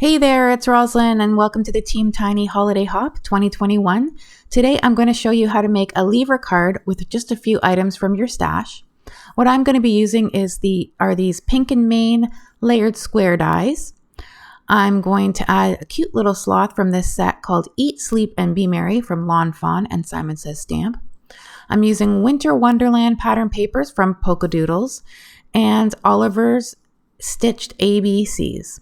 Hey there, it's Roslyn and welcome to the Team Tiny Holiday Hop 2021. Today I'm going to show you how to make a lever card with just a few items from your stash. What I'm going to be using are these Pink and Main layered square dies. I'm going to add a cute little sloth from this set called Eat, Sleep, and Be Merry from Fawn and Simon Says Stamp. I'm using Winter Wonderland pattern papers from Polka Doodles and Oliver's Stitched ABCs.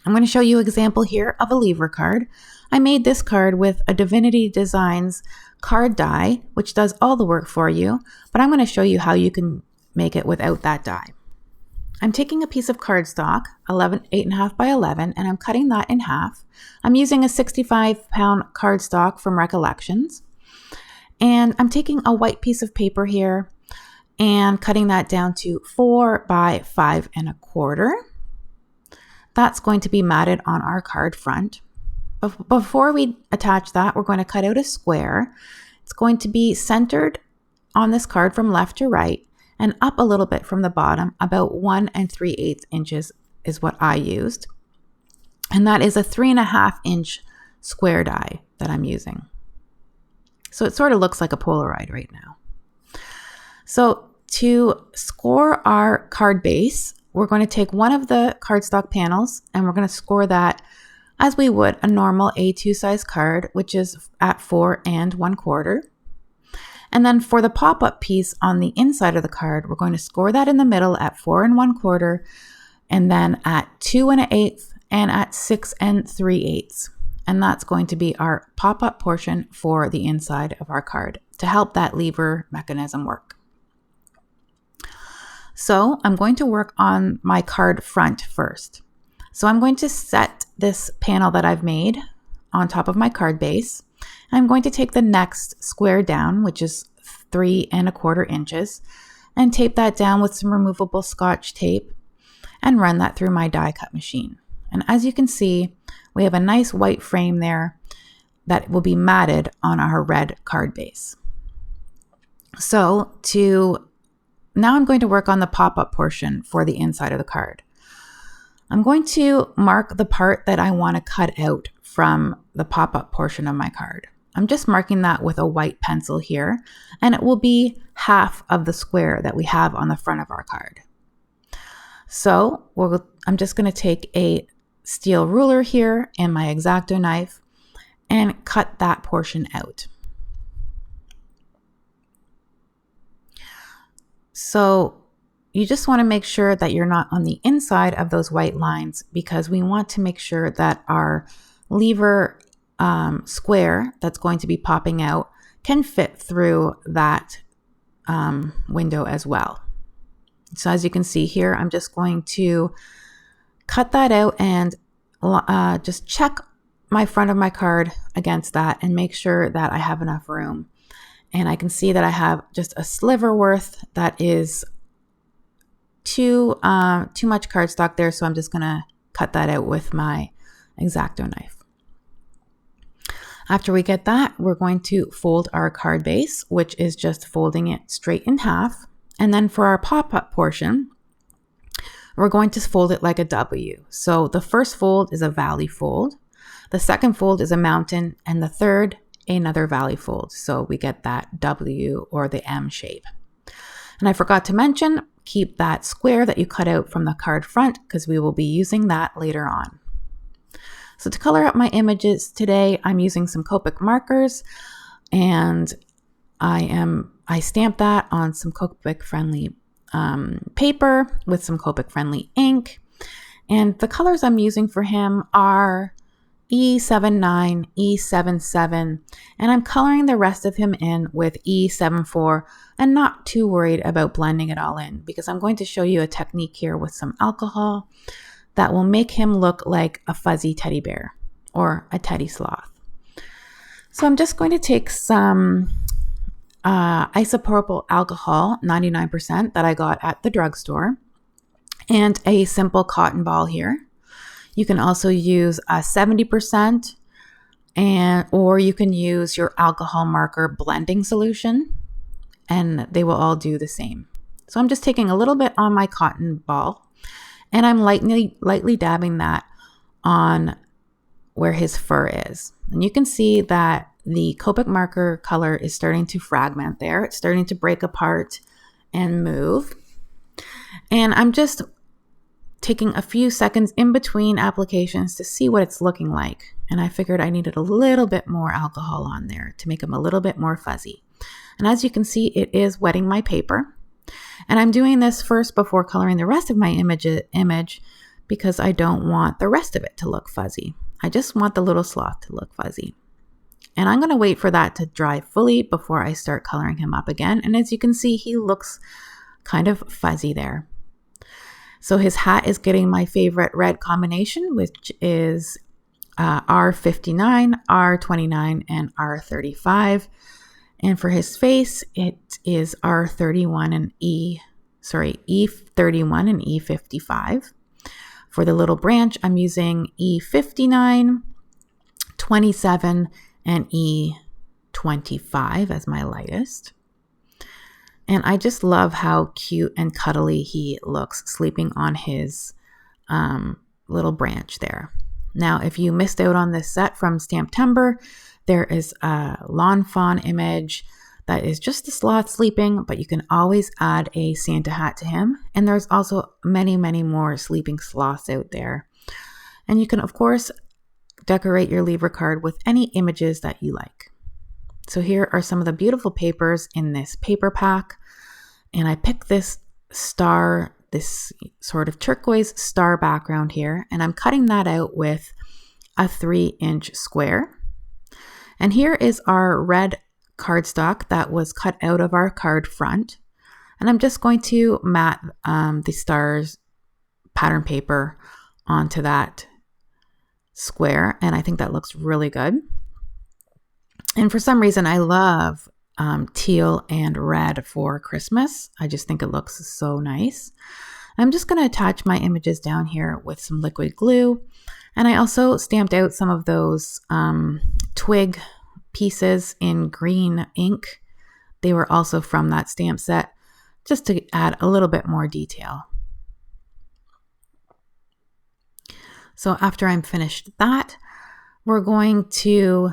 I'm going to show you an example here of a lever card. I made this card with a Divinity Designs card die, which does all the work for you, but I'm going to show you how you can make it without that die. I'm taking a piece of cardstock, 8.5 by 11, and I'm cutting that in half. I'm using a 65-pound cardstock from Recollections, and I'm taking a white piece of paper here and cutting that down to 4 by 5.25. That's going to be matted on our card front. Before we attach that, we're going to cut out a square. It's going to be centered on this card from left to right and up a little bit from the bottom. About 1 3/8 inches is what I used. And that is a 3.5 inch square die that I'm using. So it sort of looks like a Polaroid right now. So to score our card base, we're going to take one of the cardstock panels and we're going to score that as we would a normal A2 size card, which is at 4 1/4. And then for the pop-up piece on the inside of the card, we're going to score that in the middle at 4 1/4, and then at 2 1/8 and at 6 3/8. And that's going to be our pop-up portion for the inside of our card to help that lever mechanism work. So I'm going to work on my card front first. So I'm going to set this panel that I've made on top of my card base. I'm going to take the next square down, which is 3 1/4 inches, and tape that down with some removable Scotch tape and run that through my die cut machine. And as you can see, we have a nice white frame there that will be matted on our red card base. Now I'm going to work on the pop-up portion for the inside of the card. I'm going to mark the part that I want to cut out from the pop-up portion of my card. I'm just marking that with a white pencil here, and it will be half of the square that we have on the front of our card. So I'm just going to take a steel ruler here and my X-Acto knife and cut that portion out. So you just want to make sure that you're not on the inside of those white lines, because we want to make sure that our lever square that's going to be popping out can fit through that window as well. So as you can see here, I'm just going to cut that out and just check my front of my card against that and make sure that I have enough room. And I can see that I have just a sliver worth that is too much cardstock there. So I'm just going to cut that out with my X-Acto knife. After we get that, we're going to fold our card base, which is just folding it straight in half. And then for our pop-up portion, we're going to fold it like a W. So the first fold is a valley fold. The second fold is a mountain, and the third another valley fold. So we get that W or the M shape. And I forgot to mention, keep that square that you cut out from the card front, because we will be using that later on. So to color up my images today, I'm using some Copic markers, and I stamped that on some Copic friendly paper with some Copic friendly ink. And the colors I'm using for him are E79, E77, and I'm coloring the rest of him in with E74 and not too worried about blending it all in, because I'm going to show you a technique here with some alcohol that will make him look like a fuzzy teddy bear or a teddy sloth. So I'm just going to take some isopropyl alcohol, 99%, that I got at the drugstore, and a simple cotton ball here. You can also use a 70%, or you can use your alcohol marker blending solution, and they will all do the same. So I'm just taking a little bit on my cotton ball, and I'm lightly dabbing that on where his fur is. And you can see that the Copic marker color is starting to fragment there. It's starting to break apart and move. And I'm just taking a few seconds in between applications to see what it's looking like. And I figured I needed a little bit more alcohol on there to make them a little bit more fuzzy. And as you can see, it is wetting my paper. And I'm doing this first before coloring the rest of my image because I don't want the rest of it to look fuzzy. I just want the little sloth to look fuzzy. And I'm going to wait for that to dry fully before I start coloring him up again. And as you can see, he looks kind of fuzzy there. So his hat is getting my favorite red combination, which is R59, R29, and R35. And for his face, it is R31 and E31 and E55. For the little branch, I'm using E59, 27, and E25 as my lightest. And I just love how cute and cuddly he looks sleeping on his little branch there. Now, if you missed out on this set from Stamptember, there is a lawn fawn image that is just the sloth sleeping, but you can always add a Santa hat to him. And there's also many, many more sleeping sloths out there. And you can, of course, decorate your lever card with any images that you like. So here are some of the beautiful papers in this paper pack. And I picked this star, this sort of turquoise star background here, and I'm cutting that out with a 3-inch square. And here is our red cardstock that was cut out of our card front. And I'm just going to mat the stars pattern paper onto that square. And I think that looks really good. And for some reason, I love teal and red for Christmas. I just think it looks so nice. I'm just going to attach my images down here with some liquid glue. And I also stamped out some of those twig pieces in green ink. They were also from that stamp set, just to add a little bit more detail. So after I'm finished that, we're going to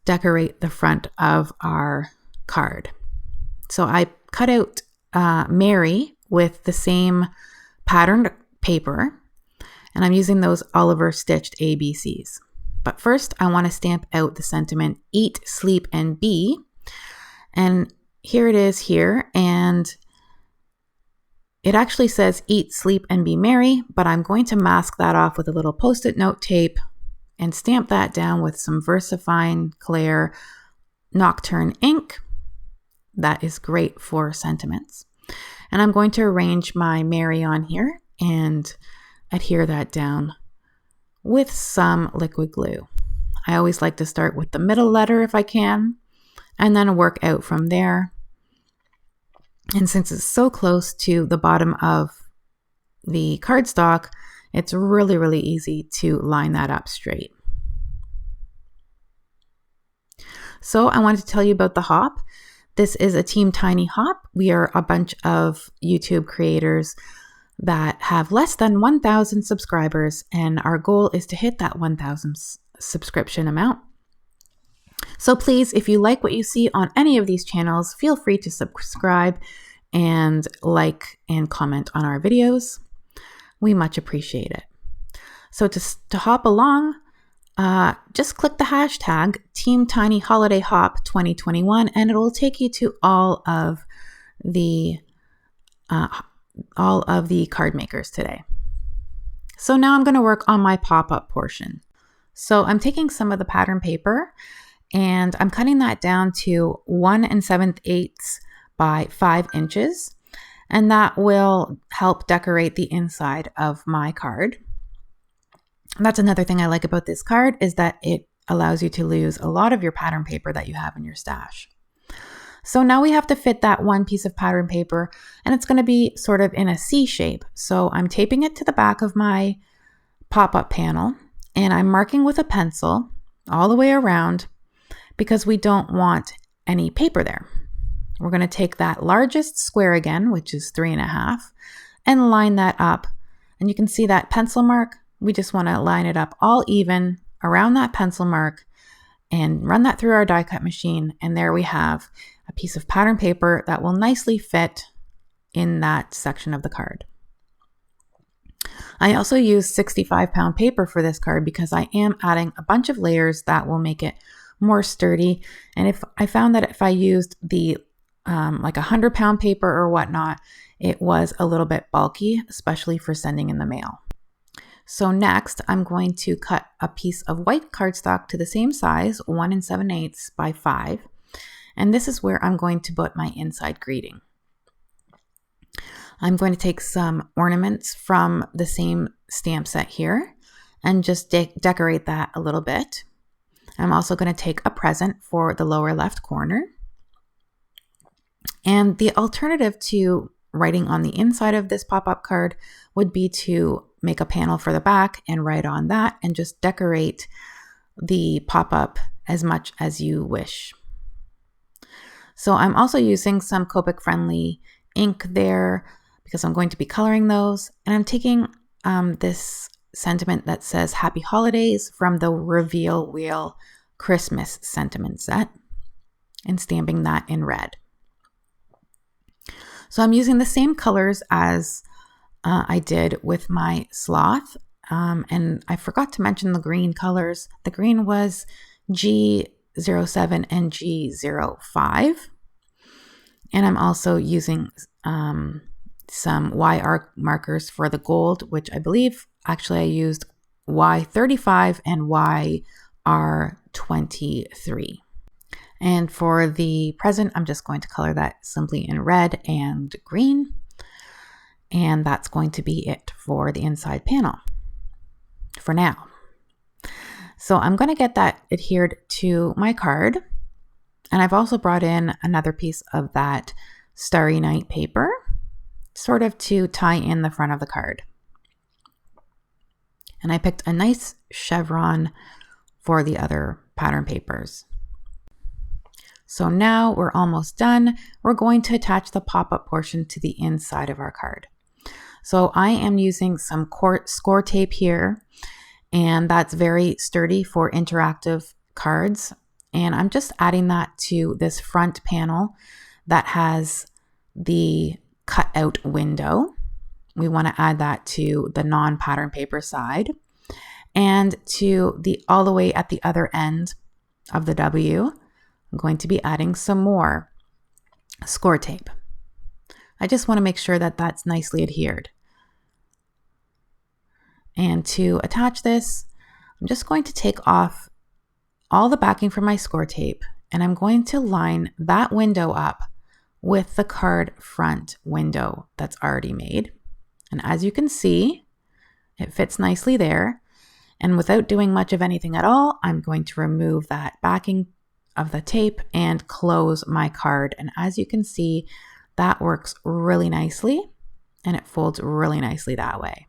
decorate the front of our card. So I cut out Mary with the same patterned paper, and I'm using those Oliver stitched ABCs. But first, I want to stamp out the sentiment, eat, sleep, and be. And here it is here. And it actually says eat, sleep, and be merry, but I'm going to mask that off with a little Post-it note tape and stamp that down with some VersaFine Clair Nocturne ink. That is great for sentiments. And I'm going to arrange my Mary on here and adhere that down with some liquid glue. I always like to start with the middle letter if I can, and then work out from there. And since it's so close to the bottom of the cardstock, it's really, really easy to line that up straight. So I wanted to tell you about the hop. This is a Team Tiny hop. We are a bunch of YouTube creators that have less than 1,000 subscribers, and our goal is to hit that 1,000 subscription amount. So please, if you like what you see on any of these channels, feel free to subscribe and like and comment on our videos. We much appreciate it. So to hop along, just click the hashtag Team Tiny Holiday Hop 2021, and it will take you to all of the card makers today. So now I'm going to work on my pop-up portion. So I'm taking some of the pattern paper and I'm cutting that down to 1 7/8 by 5 inches. And that will help decorate the inside of my card. That's another thing I like about this card, is that it allows you to lose a lot of your pattern paper that you have in your stash. So now we have to fit that one piece of pattern paper, and it's going to be sort of in a C shape. So I'm taping it to the back of my pop-up panel, and I'm marking with a pencil all the way around because we don't want any paper there. We're going to take that largest square again, which is 3.5, and line that up. And you can see that pencil mark we just want to line it up all even around that pencil mark and run that through our die cut machine. And there we have a piece of pattern paper that will nicely fit in that section of the card. I also use 65-pound paper for this card because I am adding a bunch of layers that will make it more sturdy. And if I found that if I used the like 100-pound paper or whatnot, it was a little bit bulky, especially for sending in the mail. So next, I'm going to cut a piece of white cardstock to the same size, 1 7/8 by 5. And this is where I'm going to put my inside greeting. I'm going to take some ornaments from the same stamp set here and just decorate that a little bit. I'm also going to take a present for the lower left corner. And the alternative to writing on the inside of this pop-up card would be to make a panel for the back and write on that and just decorate the pop-up as much as you wish. So I'm also using some Copic-friendly ink there because I'm going to be coloring those. And I'm taking this sentiment that says Happy Holidays from the Reveal Wheel Christmas sentiment set and stamping that in red. So I'm using the same colors as I did with my sloth. And I forgot to mention the green colors. The green was G07 and G05. And I'm also using some YR markers for the gold, which I believe actually I used Y35 and YR23. And for the present, I'm just going to color that simply in red and green. And that's going to be it for the inside panel for now. So I'm going to get that adhered to my card. And I've also brought in another piece of that Starry Night paper, sort of to tie in the front of the card. And I picked a nice chevron for the other pattern papers. So now we're almost done. We're going to attach the pop-up portion to the inside of our card. So I am using some score tape here, and that's very sturdy for interactive cards. And I'm just adding that to this front panel that has the cutout window. We want to add that to the non-pattern paper side, and to the all the way at the other end of the W, I'm going to be adding some more score tape. I just want to make sure that that's nicely adhered. And to attach this, I'm just going to take off all the backing from my score tape, and I'm going to line that window up with the card front window that's already made. And as you can see, it fits nicely there. And without doing much of anything at all, I'm going to remove that backing of the tape and close my card. And as you can see, that works really nicely and it folds really nicely that way.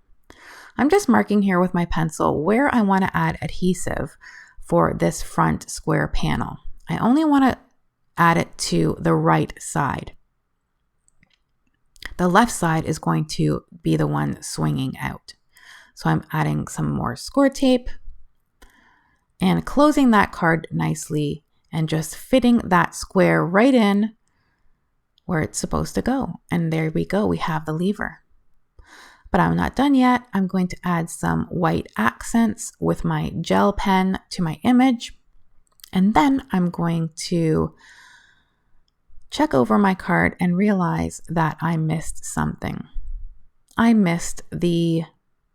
I'm just marking here with my pencil where I want to add adhesive for this front square panel. I only want to add it to the right side. The left side is going to be the one swinging out. So I'm adding some more score tape and closing that card nicely and just fitting that square right in where it's supposed to go. And there we go, we have the lever. But I'm not done yet. I'm going to add some white accents with my gel pen to my image. And then I'm going to check over my card and realize that I missed something. I missed the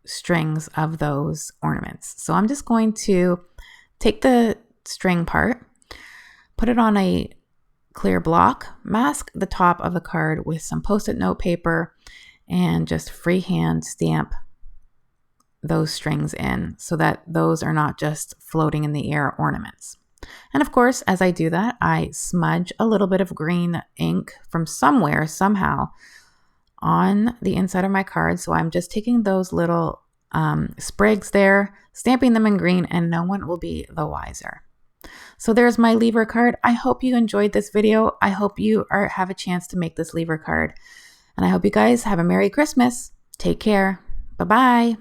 strings of those ornaments. So I'm just going to take the string part, put it on a clear block, mask the top of the card with some Post-it note paper, and just freehand stamp those strings in so that those are not just floating in the air ornaments. And of course, as I do that, I smudge a little bit of green ink from somewhere, somehow, on the inside of my card. So I'm just taking those little sprigs there, stamping them in green, and no one will be the wiser. So there's my lever card. I hope you enjoyed this video. I hope you have a chance to make this lever card. And I hope you guys have a Merry Christmas. Take care. Bye-bye.